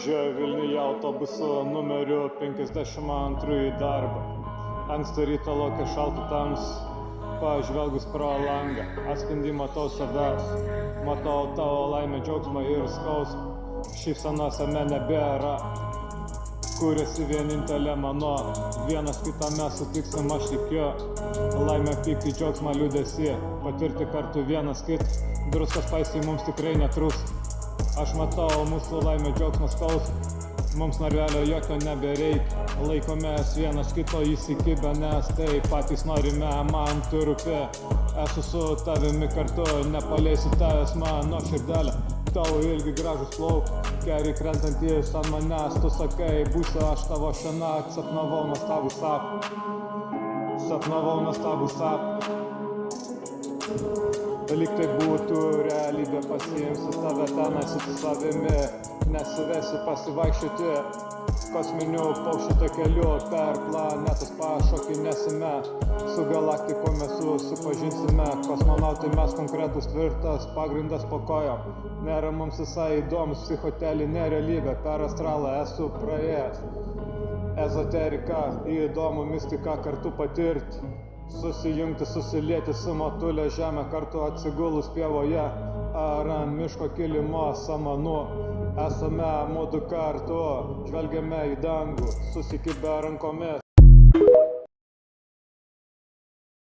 Važiuoju Vilniuje autobusu numeriu 52 į darbą. Anksti ryto lauke šaltų tamsu, pažvelgus pro langą, atspindį matau savęs. Matau tavo laimę, džiaugsmą ir skausmą. Šypsenos jame nebėra, kuriasi vienintelė mano. Vienas kitą mes sutiksim, aš tikiu. Laimę, pyktį, džiaugsmą, liūdesį, patirti kartu vienas kitą. Druskos paistai mums tikrai netrūks. Aš matau mūsų laimę, džiaugsmą, skausmą. Mums narvelio jokio nebereikia. Laikomės vienas kito įsikibę, nes tai patys norime, man tu rūpi. Esu su tavimi kartu, nepaleisiu tavęs mano širdelę. Tavo ilgi gražus plaukai, keri krentantys ant manęs. Tu sakai, būsiu aš tavo šiąnakt. Sapnavau nuostabų sapną. Sapnavau nuostabų sapną. Lyg tai būtų realybė, pasiimsiu tave ten, esi su savimi. Nesivesiu pasivaikščioti kosminiu paukščių takeliu, per planetos pašokinėsime. Su galaktikomis susipažinsime. Kosmonautai mes konkretus, tvirtas pagrindas po kojom. Nėra mums visai įdomus psichotelinė realybė. Per astralą esu praėjęs. Ezoterika, įdomu mistiką kartu patirti. Susijungti, susilieti su motulė žemė, kartu atsigulus pievoje ar ant miško kilimo samanų. Esame mudu kartu, žvelgiame į dangų, susikibę rankomis.